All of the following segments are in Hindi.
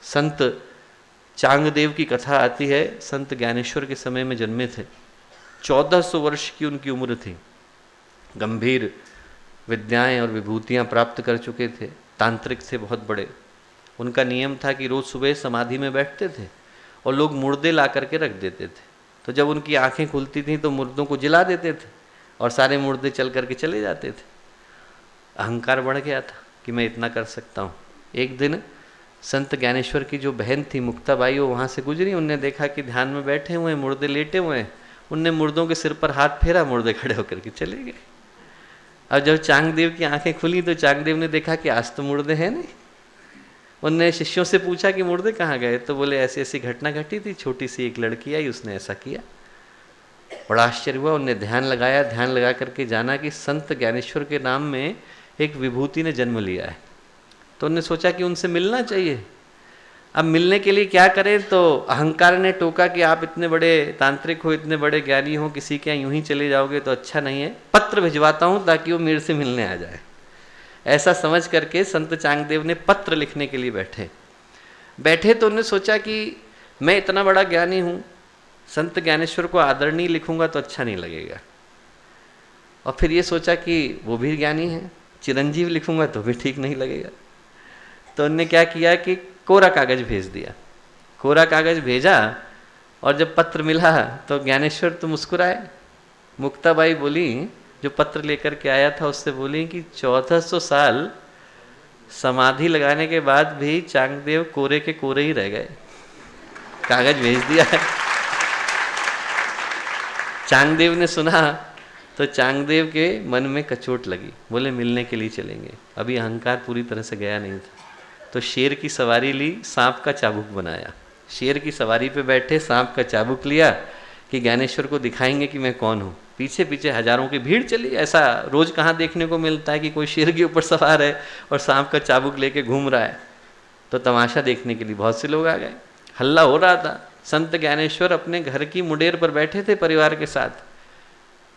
संत चांगदेव की कथा आती है। संत ज्ञानेश्वर के समय में जन्मे थे, 1400 वर्ष की उनकी उम्र थी, गंभीर विद्याएं और विभूतियां प्राप्त कर चुके थे, तांत्रिक थे बहुत बड़े। उनका नियम था कि रोज सुबह समाधि में बैठते थे और लोग मुर्दे ला करके रख देते थे। तो जब उनकी आंखें खुलती थीं तो मुर्दों को जिला देते थे और सारे मुर्दे चल करके चले जाते थे। अहंकार बढ़ गया था कि मैं इतना कर सकता हूँ। एक दिन संत ज्ञानेश्वर की जो बहन थी मुक्ताबाई, वो वहाँ से गुजरी। उनने देखा कि ध्यान में बैठे हुए हैं, मुर्दे लेटे हुए हैं। उनने मुर्दों के सिर पर हाथ फेरा, मुर्दे खड़े होकर के चले गए। अब जब चांगदेव की आंखें खुली तो चांगदेव ने देखा कि आज तो मुर्दे हैं नहीं। उनने शिष्यों से पूछा कि मुर्दे कहाँ गए? तो बोले ऐसी ऐसी घटना घटी थी, छोटी सी एक लड़की आई, उसने ऐसा किया। बड़ा आश्चर्य हुआ। उनने ध्यान लगाया, ध्यान लगा करके जाना कि संत ज्ञानेश्वर के नाम में एक विभूति ने जन्म लिया है। तो उन्होंने सोचा कि उनसे मिलना चाहिए। अब मिलने के लिए क्या करें? तो अहंकार ने टोका कि आप इतने बड़े तांत्रिक हो, इतने बड़े ज्ञानी हो, किसी के यहाँ यूं ही चले जाओगे तो अच्छा नहीं है, पत्र भिजवाता हूँ ताकि वो मेरे से मिलने आ जाए। ऐसा समझ करके संत चांगदेव ने पत्र लिखने के लिए बैठे तो उन्होंने सोचा कि मैं इतना बड़ा ज्ञानी हूँ, संत ज्ञानेश्वर को आदरणीय लिखूंगा तो अच्छा नहीं लगेगा। और फिर ये सोचा कि वो भी ज्ञानी है, चिरंजीव लिखूंगा तो भी ठीक नहीं लगेगा। तो उन्होंने क्या किया कि कोरा कागज भेज दिया। कोरा कागज भेजा और जब पत्र मिला तो ज्ञानेश्वर तो मुस्कुराए। मुक्ताबाई बोली, जो पत्र लेकर के आया था, उससे बोली कि 1400 साल समाधि लगाने के बाद भी चांगदेव कोरे के कोरे ही रह गए, कागज भेज दिया है। चांगदेव ने सुना तो चांगदेव के मन में कचोट लगी। बोले मिलने के लिए चलेंगे। अभी अहंकार पूरी तरह से गया नहीं था। तो शेर की सवारी ली, सांप का चाबुक बनाया। शेर की सवारी पे बैठे, सांप का चाबुक लिया कि ज्ञानेश्वर को दिखाएंगे कि मैं कौन हूँ। पीछे पीछे हजारों की भीड़ चली। ऐसा रोज कहाँ देखने को मिलता है कि कोई शेर के ऊपर सवार है और सांप का चाबुक लेके घूम रहा है। तो तमाशा देखने के लिए बहुत से लोग आ गए। हल्ला हो रहा था। संत ज्ञानेश्वर अपने घर की मुडेर पर बैठे थे परिवार के साथ।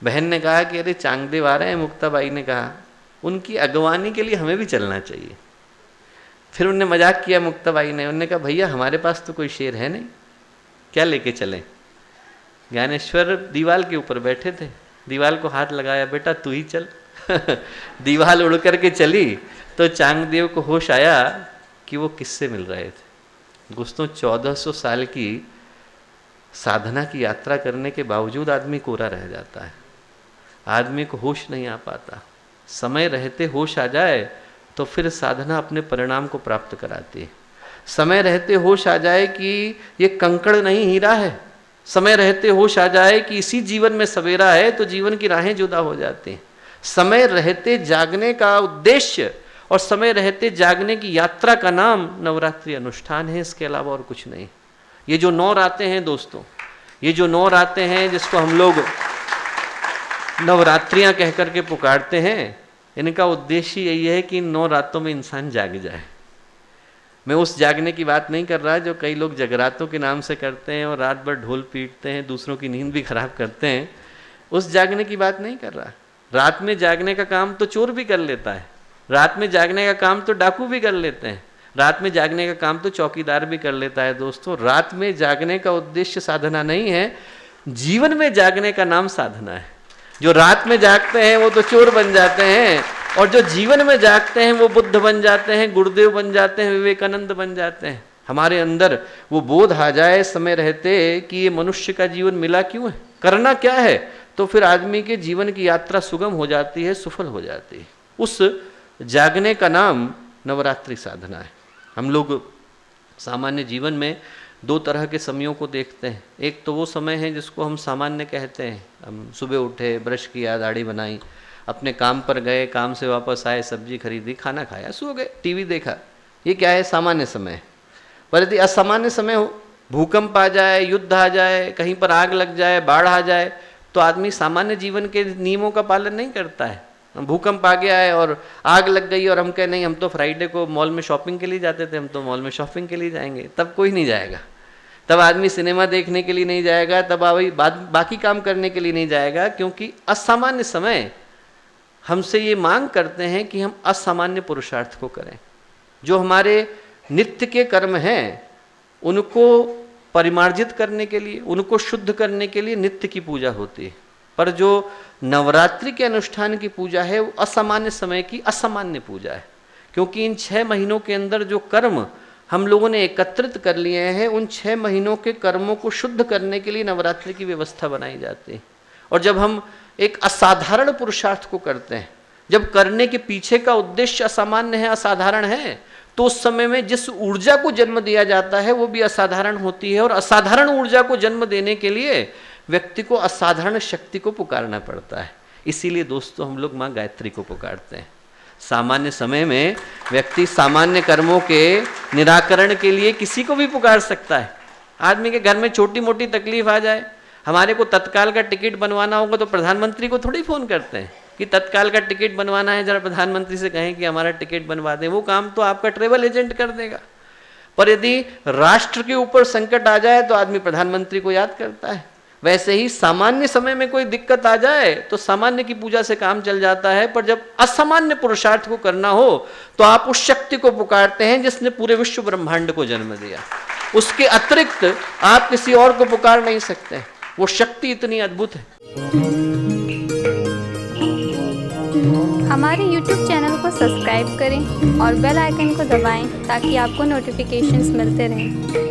बहन ने कहा कि अरे चांगदेव आ रहे हैं। मुक्ताबाई ने कहा उनकी अगवानी के लिए हमें भी चलना चाहिए। फिर उनने मजाक किया मुक्ताबाई ने। उन्होंने कहा भैया हमारे पास तो कोई शेर है नहीं, क्या लेके चलें? ज्ञानेश्वर दीवाल के ऊपर बैठे थे। दीवाल को हाथ लगाया, बेटा तू ही चल। दीवाल उड़ करके चली तो चांगदेव को होश आया कि वो किससे मिल रहे थे। दोस्तों 1400 साल की साधना की यात्रा करने के बावजूद आदमी कोरा रह जाता है। आदमी को होश नहीं आ पाता। समय रहते होश आ जाए तो फिर साधना अपने परिणाम को प्राप्त कराती है। समय रहते होश आ जाए कि ये कंकड़ नहीं हीरा है, समय रहते होश आ जाए कि इसी जीवन में सवेरा है, तो जीवन की राहें जुदा हो जाती हैं। समय रहते जागने का उद्देश्य और समय रहते जागने की यात्रा का नाम नवरात्रि अनुष्ठान है, इसके अलावा और कुछ नहीं। ये जो 9 रातें हैं दोस्तों, ये जो 9 रातें हैं जिसको हम लोग नवरात्रियां कह करके पुकारते हैं, इनका उद्देश्य यही है कि 9 रातों में इंसान जाग जाए। मैं उस जागने की बात नहीं कर रहा जो कई लोग जगरातों के नाम से करते हैं और रात भर ढोल पीटते हैं, दूसरों की नींद भी खराब करते हैं। उस जागने की बात नहीं कर रहा। रात में जागने का काम तो चोर भी कर लेता है, रात में जागने का काम तो डाकू भी कर लेते हैं, रात में जागने का काम तो चौकीदार भी कर लेता है। दोस्तों रात में जागने का उद्देश्य साधना नहीं है, जीवन में जागने का नाम साधना है। जो रात में जागते हैं वो तो चोर बन जाते हैं, और जो जीवन में जागते हैं वो बुद्ध बन जाते हैं, गुरुदेव बन जाते हैं, विवेकानंद बन जाते हैं। हमारे अंदर वो बोध आ जाए समय रहते कि ये मनुष्य का जीवन मिला क्यों है, करना क्या है, तो फिर आदमी के जीवन की यात्रा सुगम हो जाती है, सफल हो जाती है। उस जागने का नाम नवरात्रि साधना है। हम लोग सामान्य जीवन में 2 तरह के समयों को देखते हैं। एक तो वो समय है जिसको हम सामान्य कहते हैं, हम सुबह उठे, ब्रश किया, दाढ़ी बनाई, अपने काम पर गए, काम से वापस आए, सब्जी खरीदी, खाना खाया, सो गए, टीवी देखा, ये क्या है? सामान्य समय। पर यदि असामान्य समय हो, भूकंप आ जाए, युद्ध आ जाए, कहीं पर आग लग जाए, बाढ़ आ जाए, तो आदमी सामान्य जीवन के नियमों का पालन नहीं करता है। भूकंप आ गया है और आग लग गई और हम कहें नहीं, हम तो फ्राइडे को मॉल में शॉपिंग के लिए जाते थे, हम तो मॉल में शॉपिंग के लिए जाएंगे, तब कोई नहीं जाएगा। तब आदमी सिनेमा देखने के लिए नहीं जाएगा, तब बाकी काम करने के लिए नहीं जाएगा, क्योंकि असामान्य समय हमसे ये मांग करते हैं कि हम असामान्य पुरुषार्थ को करें। जो हमारे नित्य के कर्म हैं उनको परिमार्जित करने के लिए, उनको शुद्ध करने के लिए नित्य की पूजा होती है। पर जो नवरात्रि के अनुष्ठान की पूजा है वो असामान्य समय की असामान्य पूजा है, क्योंकि इन 6 महीनों के अंदर जो कर्म हम लोगों ने एकत्रित कर लिए हैं, उन 6 महीनों के कर्मों को शुद्ध करने के लिए नवरात्रि की व्यवस्था बनाई जाती है। और जब हम एक असाधारण पुरुषार्थ को करते हैं, जब करने के पीछे का उद्देश्य असामान्य है, असाधारण है, तो उस समय में जिस ऊर्जा को जन्म दिया जाता है वो भी असाधारण होती है। और असाधारण ऊर्जा को जन्म देने के लिए व्यक्ति को असाधारण शक्ति को पुकारना पड़ता है। इसीलिए दोस्तों हम लोग माँ गायत्री को पुकारते हैं। सामान्य समय में व्यक्ति सामान्य कर्मों के निराकरण के लिए किसी को भी पुकार सकता है। आदमी के घर में छोटी मोटी तकलीफ आ जाए, हमारे को तत्काल का टिकट बनवाना होगा तो प्रधानमंत्री को थोड़ी फोन करते हैं कि तत्काल का टिकट बनवाना है, जरा प्रधानमंत्री से कहें कि हमारा टिकट बनवा दें। वो काम तो आपका ट्रेवल एजेंट कर देगा। पर यदि राष्ट्र के ऊपर संकट आ जाए तो आदमी प्रधानमंत्री को याद करता है। वैसे ही सामान्य समय में कोई दिक्कत आ जाए तो सामान्य की पूजा से काम चल जाता है, पर जब असामान्य पुरुषार्थ को करना हो तो आप उस शक्ति को पुकारते हैं जिसने पूरे विश्व ब्रह्मांड को जन्म दिया। उसके अतिरिक्त आप किसी और को पुकार नहीं सकते। वो शक्ति इतनी अद्भुत है। हमारे YouTube चैनल को सब्सक्राइब करें और बेल आइकन को दबाएं ताकि आपको नोटिफिकेशंस मिलते रहें।